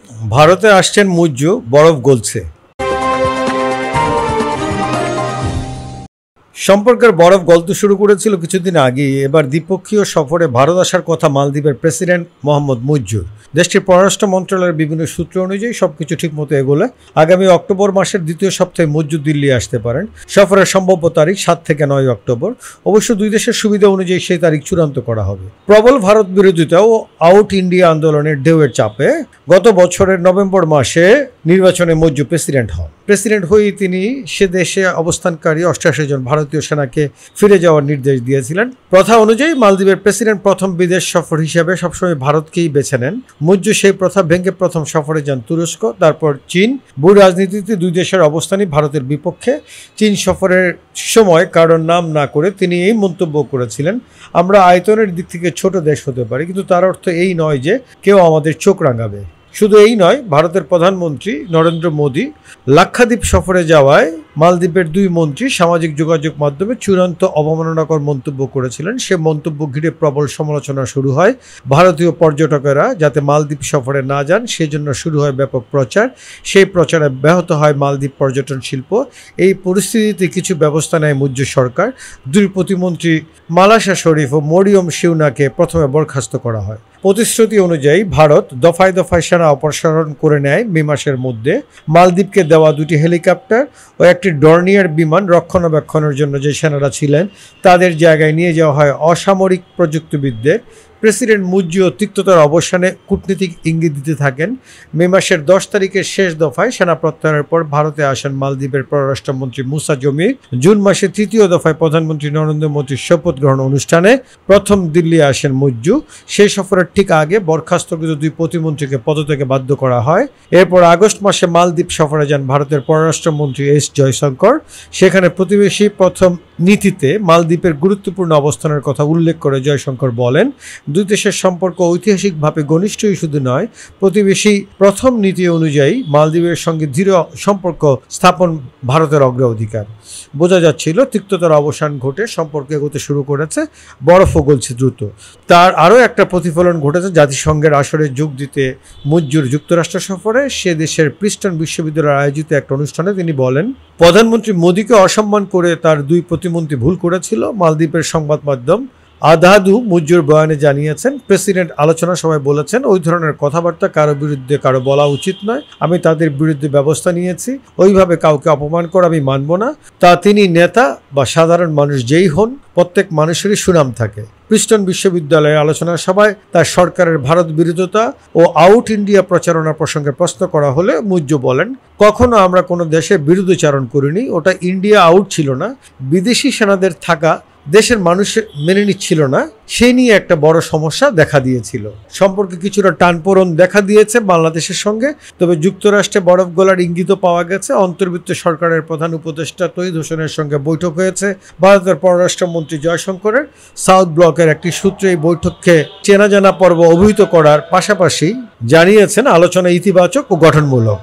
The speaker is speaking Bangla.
ভারতে আসছেন মুজ্জু, বরফ গলছে। সম্পর্কের বরফ গলতে শুরু করেছিল কিছুদিন আগেই। এবার দ্বিপক্ষীয় সফরে ভারত আসার কথা মালদ্বীপের প্রেসিডেন্ট মোহাম্মদ মুজ্জুর। দেশটির পররাষ্ট্র মন্ত্রণালয়ের বিভিন্ন সূত্র অনুযায়ী সবকিছু ঠিকমতো এগোলে আগামী অক্টোবর মাসের দ্বিতীয় সপ্তাহে মুজ্জু দিল্লি আসতে পারেন। সফরের সম্ভাব্য তারিখ 7 থেকে 9 অক্টোবর। অবশ্য দুই দেশের সুবিধা অনুযায়ী সেই তারিখ চূড়ান্ত করা হবে। প্রবল ভারত বিরোধিতা ও আউট ইন্ডিয়া আন্দোলনের ঢেউয়ের চাপে গত বছরের নভেম্বর মাসে নির্বাচনে মুজ্জু প্রেসিডেন্ট হন। প্রেসিডেন্ট হয়েই তিনি সে দেশে অবস্থানকারী 88 জন ভারতীয় সেনাকে ফিরে যাওয়ার নির্দেশ দিয়েছিলেন। প্রথা অনুযায়ী মালদ্বীপের প্রেসিডেন্ট প্রথম বিদেশ সফর হিসেবে সবসময় ভারতকেই বেছে নেন। মুজ্জু সেই প্রথা ভেঙে প্রথম সফরে যান তুরস্ক, তারপর চীন। ভূ রাজনীতিতে দুই দেশের অবস্থানই ভারতের বিপক্ষে। চীন সফরের সময় কারোর নাম না করে তিনি এই মন্তব্য করেছিলেন, আমরা আয়তনের দিক থেকে ছোট দেশ হতে পারি, কিন্তু তার অর্থ এই নয় যে কেউ আমাদের চোখ রাঙাবে। শুধু এই নয়, ভারতের প্রধানমন্ত্রী নরেন্দ্র মোদী লাক্ষাদ্বীপ সফরে যাওয়ায় মালদ্বীপের দুই মন্ত্রী সামাজিক যোগাযোগ মাধ্যমে চূড়ান্ত অবমাননাকর মন্তব্য করেছিলেন। সে মন্তব্য ঘিরে প্রবল সমালোচনা শুরু হয়। ভারতীয় পর্যটকেরা যাতে মালদ্বীপ সফরে না যান সেজন্য শুরু হয় ব্যাপক প্রচার। সেই প্রচারে ব্যাহত হয় মালদ্বীপ পর্যটন শিল্প। এই পরিস্থিতিতে কিছু ব্যবস্থা নেয় মুজ্জু সরকার। দুই প্রতিমন্ত্রী মালাশা শরীফ ও মরিয়ম শিউনাকে প্রথমে বরখাস্ত করা হয়। প্রতিশ্রুতি অনুযায়ী ভারত দফায় দফায় সেনা অপসারণ করে নেয় মে মাসের মধ্যে। মালদ্বীপকে দেওয়া দুটি হেলিকপ্টার ও একটি ডর্নিয়ার বিমান রক্ষণাবেক্ষণের জন্য যে সেনারা ছিলেন তাদের জায়গায় নিয়ে যাওয়া হয় অসামরিক প্রযুক্তিবিদদের। প্রেসিডেন্ট মুজ্জুও তিক্ততার অবসানে কূটনীতিক ইঙ্গিত দিতে থাকেন। মে মাসের 10 তারিখের শেষ দফায় সেনা প্রত্যাহারের পর ভারতে আসেন মালদ্বীপের পররাষ্ট্রমন্ত্রী মুসা জমির। জুন মাসে তৃতীয় দফায় প্রধানমন্ত্রী নরেন্দ্র মোদীর শপথ গ্রহণ অনুষ্ঠানে প্রথম দিল্লি আসেন মুজ্জু। সেই সফরের ঠিক আগে বরখাস্তকৃত দুই প্রতিমন্ত্রীকে পদত্যাগে বাধ্য করা হয়। এরপর আগস্ট মাসে মালদ্বীপ সফরে যান ভারতের পররাষ্ট্রমন্ত্রী এস জয়শঙ্কর। সেখানে প্রতিবেশী প্রথম নীতিতে মালদ্বীপের গুরুত্বপূর্ণ অবস্থানের কথা উল্লেখ করে জয়শঙ্কর বলেন, দুই দেশের সম্পর্ক ঐতিহাসিকভাবে ঘনিষ্ঠই শুধু নয়, প্রতিবেশী প্রথম নীতি অনুযায়ী মালদ্বীপের সঙ্গে দৃঢ় সম্পর্ক স্থাপন ভারতের অগ্রাধিকার। বোঝা যাচ্ছিল তিক্ততার অবসান ঘটে, সম্পর্ক এগোতে শুরু করেছে, বরফও গলছে দ্রুত। তার আরও একটা প্রতিফলন ঘটেছে জাতিসংঘের আসরে যোগ দিতে মুজ্জুর যুক্তরাষ্ট্র সফরে। সে দেশের প্রিস্টন বিশ্ববিদ্যালয়ে আয়োজিত একটা অনুষ্ঠানে তিনি বলেন, প্রধানমন্ত্রী মোদীকে অসম্মান করে তার দুই প্রতিমন্ত্রী ভুল করেছিল। মালদ্বীপের সংবাদ মাধ্যম আদাদু মুজ্জুর বয়ানে জানিয়েছেন, প্রেসিডেন্ট আলোচনা সভায় বলেছেন, ওই ধরনের কথাবার্তা কারো বিরুদ্ধে কারো বলা উচিত নয়। আমি তাদের বিরুদ্ধে ব্যবস্থা নিয়েছি। ওইভাবে কাউকে অপমান করা আমি মানব না। তা তিনি নেতা বা সাধারণ মানুষ যেই হন, প্রত্যেক মানুষেরই সুনাম থাকে। প্রিস্টন বিশ্ববিদ্যালয়ের আলোচনা সভায় তার সরকারের ভারত বিরোধিতা ও আউট ইন্ডিয়া প্রচারণা প্রসঙ্গে প্রশ্ন করা হলে মুজ্জু বলেন, কখনো আমরা কোনো দেশের বিরুদ্ধাচরণ করিনি। ওটা ইন্ডিয়া আউট ছিল না। বিদেশি সেনাদের থাকা দেশের মানুষ মেনে নিচ্ছিল না। সেই নিয়ে একটা বড় সমস্যা দেখা দিয়েছিল। সম্পর্কে কিছুটা টানপোড়েন দেখা দিয়েছে বাংলাদেশের সঙ্গে। তবে যুক্তরাষ্ট্রে বরফ গলার ইঙ্গিতও পাওয়া গেছে। অন্তর্বর্তী সরকারের প্রধান উপদেষ্টা তৌহিদ হোসেনের সঙ্গে বৈঠক হয়েছে। ভারতের পররাষ্ট্রমন্ত্রী জয়শঙ্করের সাউথ ব্লকের একটি সূত্রে এই বৈঠককে চেনা জানা পর্ব অভিহিত করার পাশাপাশি জানিয়েছেন আলোচনা ইতিবাচক ও গঠনমূলক।